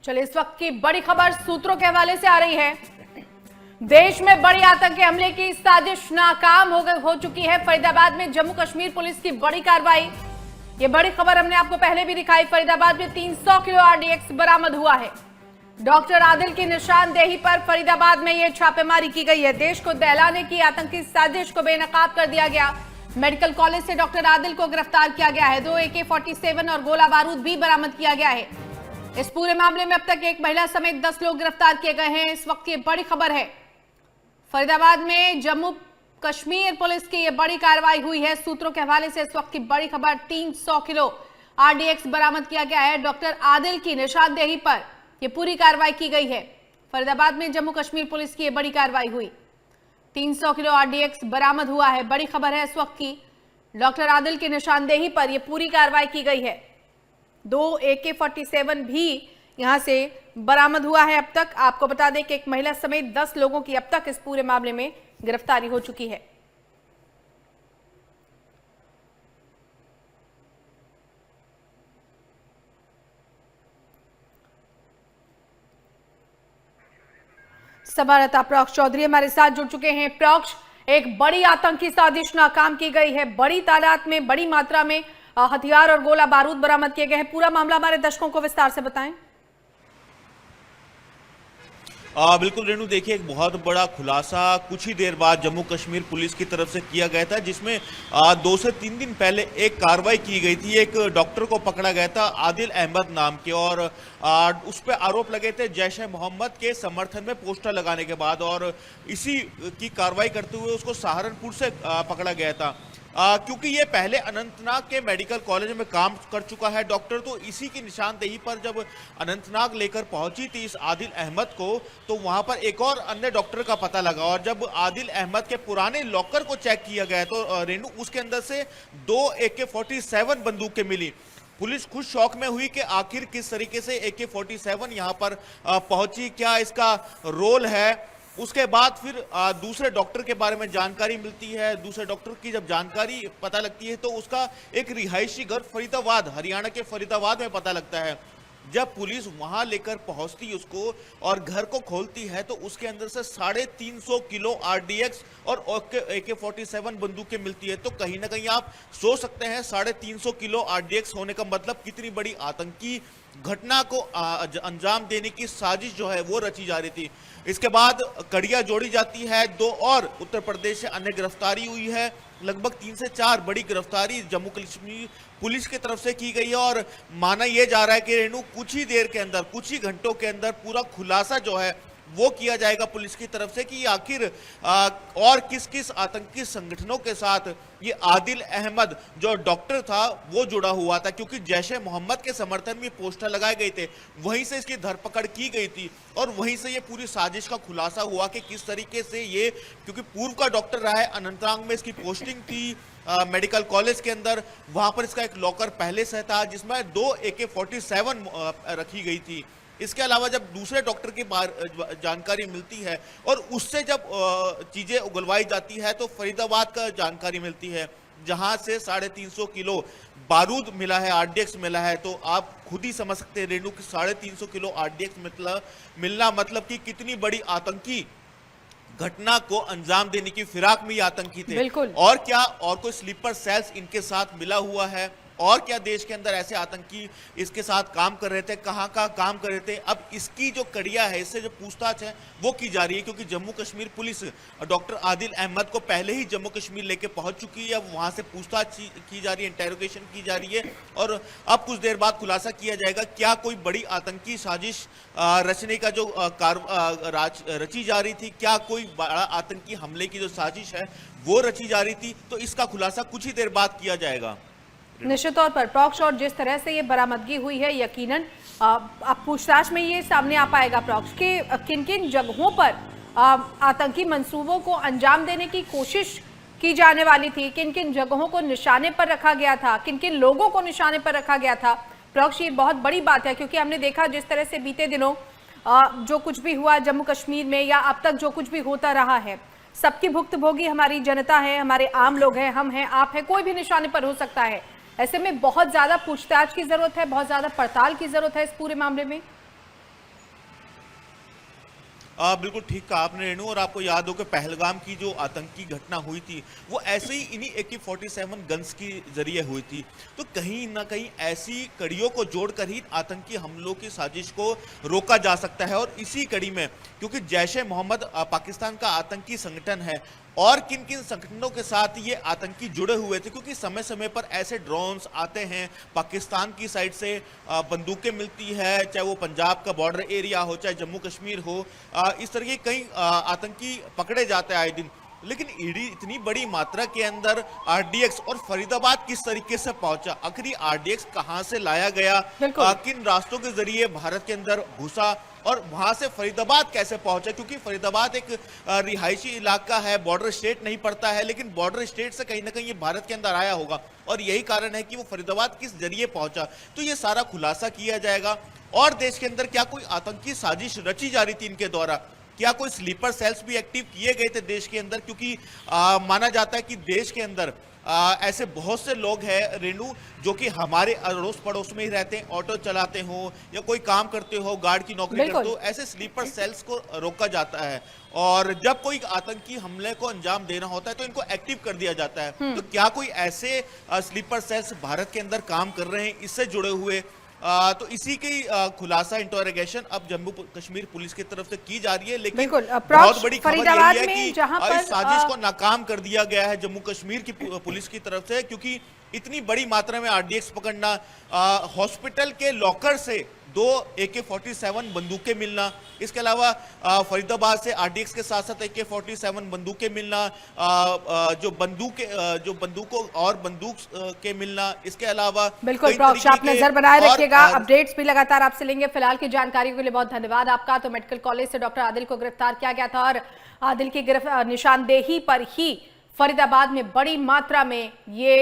चलिए इस वक्त की बड़ी खबर सूत्रों के हवाले से आ रही है। देश में बड़ी आतंकी हमले की साजिश नाकाम हो चुकी है। फरीदाबाद में जम्मू कश्मीर पुलिस की बड़ी कार्रवाई। ये बड़ी खबर हमने आपको पहले भी दिखाई। फरीदाबाद में 300 किलो आरडीएक्स बरामद हुआ है। डॉक्टर आदिल की निशानदेही पर फरीदाबाद में यह छापेमारी की गई है। देश को दहलाने की आतंकी साजिश को बेनकाब कर दिया गया। मेडिकल कॉलेज से डॉक्टर आदिल को गिरफ्तार किया गया है। 2 AK-47 और गोला बारूद भी बरामद किया गया है। इस पूरे मामले में अब तक एक महिला समेत 10 लोग गिरफ्तार किए गए हैं। इस वक्त की बड़ी खबर है, फरीदाबाद में जम्मू कश्मीर पुलिस की यह बड़ी कार्रवाई हुई है। सूत्रों के हवाले से इस वक्त की बड़ी खबर, 300 किलो आरडीएक्स बरामद किया गया है। डॉक्टर आदिल की निशानदेही पर यह पूरी कार्रवाई की गई है। फरीदाबाद में जम्मू कश्मीर पुलिस की यह बड़ी कार्रवाई हुई। 300 किलो आरडीएक्स बरामद हुआ है। बड़ी खबर है इस वक्त की, डॉक्टर आदिल की निशानदेही पर यह पूरी कार्रवाई की गई है। 2 AK-47 भी यहां से बरामद हुआ है। अब तक आपको बता दें कि एक महिला समेत 10 लोगों की अब तक इस पूरे मामले में गिरफ्तारी हो चुकी है। संवाददाता प्रॉक्ष चौधरी हमारे साथ जुड़ चुके हैं। प्रॉक्ष, एक बड़ी आतंकी साजिश नाकाम की गई है। बड़ी तादाद में, बड़ी मात्रा में हथियार और गोला बारूद बरामद किए गए हैं। पूरा मामला हमारे दर्शकों को विस्तार से बताएं। बिल्कुल रेणु, देखिए एक बहुत बड़ा खुलासा कुछ ही देर बाद जम्मू कश्मीर पुलिस की तरफ से किया गया था, जिसमें 2 से 3 दिन पहले एक कार्रवाई की गई थी। एक डॉक्टर को पकड़ा गया था आदिल अहमद नाम के, और उस पर आरोप लगे थे जैश ए मोहम्मद के समर्थन में पोस्टर लगाने के बाद, और इसी की कार्रवाई करते हुए उसको सहारनपुर से पकड़ा गया था। क्योंकि ये पहले अनंतनाग के मेडिकल कॉलेज में काम कर चुका है डॉक्टर, तो इसी की निशानदेही पर जब अनंतनाग लेकर पहुंची थी इस आदिल अहमद को, तो वहां पर एक और अन्य डॉक्टर का पता लगा। और जब आदिल अहमद के पुराने लॉकर को चेक किया गया तो रेणु, उसके अंदर से 2 AK-47 बंदूकें मिली। पुलिस खुद शौक में हुई कि आखिर किस तरीके से AK-47 यहां पर पहुंची, क्या इसका रोल है। उसके बाद फिर दूसरे डॉक्टर के बारे में जानकारी मिलती है। दूसरे डॉक्टर की जब जानकारी पता लगती है तो उसका एक रिहायशी घर फरीदाबाद, हरियाणा के फरीदाबाद में पता लगता है। जब पुलिस वहां लेकर पहुंचती है उसको और घर को खोलती है तो उसके अंदर से 350 किलो आरडीएक्स और AK-47 बंदूकें मिलती है। तो कहीं ना कहीं आप सोच सकते हैं 350 किलो आरडीएक्स होने का मतलब कितनी बड़ी आतंकी घटना को अंजाम देने की साजिश जो है वो रची जा रही थी। इसके बाद कड़ियां जोड़ी जाती है। 2 और उत्तर प्रदेश से अन्य गिरफ्तारी हुई है। लगभग 3 से 4 बड़ी गिरफ्तारी जम्मू कश्मीर पुलिस की तरफ से की गई है, और माना यह जा रहा है कि रेणु कुछ ही देर के अंदर, कुछ ही घंटों के अंदर पूरा खुलासा जो है वो किया जाएगा पुलिस की तरफ से कि आखिर और किस किस आतंकी संगठनों के साथ ये आदिल अहमद जो डॉक्टर था वो जुड़ा हुआ था। क्योंकि जैश ए मोहम्मद के समर्थन में पोस्टर लगाए गए थे, वहीं से इसकी धरपकड़ की गई थी, और वहीं से ये पूरी साजिश का खुलासा हुआ कि किस तरीके से ये, क्योंकि पूर्व का डॉक्टर रहा है, अनंतनाग में इसकी पोस्टिंग थी मेडिकल कॉलेज के अंदर। वहां पर इसका एक लॉकर पहले से था जिसमें 2 AK-47 रखी गई थी। इसके अलावा जब दूसरे डॉक्टर की जानकारी मिलती है और उससे जब चीजें उगलवाई जाती है तो फरीदाबाद का जानकारी मिलती है, जहां से 350 किलो बारूद मिला है, आरडीएक्स मिला है। तो आप खुद ही समझ सकते हैं रेणु कि 350 किलो आरडीएक्स मिलना मतलब कि कितनी बड़ी आतंकी घटना को अंजाम देने की फिराक में ये आतंकी थे। और क्या और कोई स्लीपर सेल्स इनके साथ मिला हुआ है, और क्या देश के अंदर ऐसे आतंकी इसके साथ काम कर रहे थे, कहां का काम कर रहे थे। अब इसकी जो कड़िया है, इससे जो पूछताछ है वो की जा रही है, क्योंकि जम्मू कश्मीर पुलिस डॉक्टर आदिल अहमद को पहले ही जम्मू कश्मीर लेके पहुंच चुकी है। अब वहां से पूछताछ की जा रही है, इंटेरोगेशन की जा रही है, और अब कुछ देर बाद खुलासा किया जाएगा क्या कोई बड़ी आतंकी साजिश रचने का जो रची जा रही थी, क्या कोई बड़ा आतंकी हमले की जो साजिश है वो रची जा रही थी। तो इसका खुलासा कुछ ही देर बाद किया जाएगा। निश्चित तौर पर प्रॉक्ष, और जिस तरह से ये बरामदगी हुई है, यकीनन अब पूछताछ में ये सामने आ पाएगा प्रॉक्ष कि किन किन जगहों पर आतंकी मंसूबों को अंजाम देने की कोशिश की जाने वाली थी, किन किन जगहों को निशाने पर रखा गया था, किन किन लोगों को निशाने पर रखा गया था। प्रॉक्ष, ये बहुत बड़ी बात है, क्योंकि हमने देखा जिस तरह से बीते दिनों जो कुछ भी हुआ जम्मू कश्मीर में, या अब तक जो कुछ भी होता रहा है, सबकी भुक्तभोगी हमारी जनता है, हमारे आम लोग हैं, हम हैं, आप हैं, कोई भी निशाने पर हो सकता है। ऐसे में बहुत ज्यादा पूछताछ की जरूरत है, बहुत ज्यादा पड़ताल की जरूरत है इस पूरे मामले में। बिल्कुल ठीक कहा आपने रेणु। और आपको याद हो कि पहलगाम की जो आतंकी घटना हुई थी वो ऐसे ही इन्हीं AK-47 गन्स के जरिए हुई थी। तो कहीं ना कहीं ऐसी कड़ियों को जोड़कर ही आतंकी हमलों की साजिश को रोका जा सकता है। और इसी कड़ी में क्योंकि जैश-ए-मोहम्मद पाकिस्तान का आतंकी संगठन है, और किन किन संगठनों के साथ ये आतंकी जुड़े हुए थे, क्योंकि समय समय पर ऐसे ड्रोन्स आते हैं पाकिस्तान की साइड से, बंदूकें मिलती है, चाहे वो पंजाब का बॉर्डर एरिया हो, चाहे जम्मू कश्मीर हो, इस तरह के कई आतंकी पकड़े जाते हैं आए दिन। लेकिन ईडी इतनी बड़ी मात्रा के अंदर RDX और फरीदाबाद किस तरीके से पहुंचा, आखिर RDX कहां से लाया गया, किन रास्तों के जरिए भारत के अंदर घुसा और वहां से फरीदाबाद कैसे पहुंचा, क्योंकि फरीदाबाद एक रिहायशी इलाका है, बॉर्डर स्टेट नहीं पड़ता है, लेकिन बॉर्डर स्टेट से कहीं ना कहीं ये भारत के अंदर आया होगा और यही कारण है कि वो फरीदाबाद किस जरिए पहुंचा। तो ये सारा खुलासा किया जाएगा। और देश के अंदर क्या कोई आतंकी साजिश रची जा रही थी इनके द्वारा, क्या कोई स्लीपर सेल्स भी एक्टिव किए गए थे देश के अंदर, क्योंकि माना जाता है कि देश के अंदर ऐसे बहुत से लोग हैं रेणु जो कि हमारे अड़ोस पड़ोस में ही रहते हैं, ऑटो चलाते हो या कोई काम करते हो, गार्ड की नौकरी करते हो, ऐसे स्लीपर सेल्स को रोका जाता है। और जब कोई आतंकी हमले को अंजाम देना होता है तो इनको एक्टिव कर दिया जाता है। तो क्या कोई ऐसे स्लीपर सेल्स भारत के अंदर काम कर रहे हैं इससे जुड़े हुए? तो इसी की खुलासा इंटरोगेशन अब जम्मू कश्मीर पुलिस की तरफ से की जा रही है। लेकिन बहुत बड़ी खबर यही है कि इस साजिश को नाकाम कर दिया गया है जम्मू कश्मीर की पुलिस की तरफ से, क्योंकि इतनी बड़ी मात्रा में RDX पकड़ना, हॉस्पिटल के लॉकर से 2 AK-47 बंदूकें मिलना, इसके अलावा फरीदाबाद से RDX के साथ साथ AK-47 बंदूकें मिलना, जो बंदूकों और बंदूक के मिलना, इसके अलावा बिल्कुल आप नजर बनाए रखिएगा, अपडेट्स भी लगातार आपसे लेंगे। फिलहाल की जानकारी के लिए बहुत धन्यवाद आपका। तो मेडिकल कॉलेज से डॉक्टर आदिल को गिरफ्तार किया गया था और आदिल की निशानदेही पर ही फरीदाबाद में बड़ी मात्रा में ये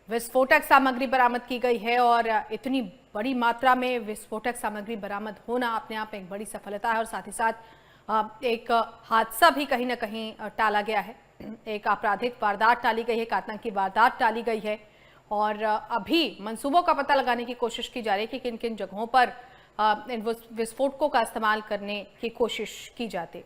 विस्फोटक सामग्री बरामद की गई है। और इतनी बड़ी मात्रा में विस्फोटक सामग्री बरामद होना अपने आप में एक बड़ी सफलता है और साथ ही साथ एक हादसा भी कहीं ना कहीं टाला गया है, एक आपराधिक वारदात टाली गई है, एक आतंकी वारदात टाली गई है। और अभी मंसूबों का पता लगाने की कोशिश की जा रही है कि किन किन जगहों पर इन विस्फोटकों का इस्तेमाल करने की कोशिश की जाती है।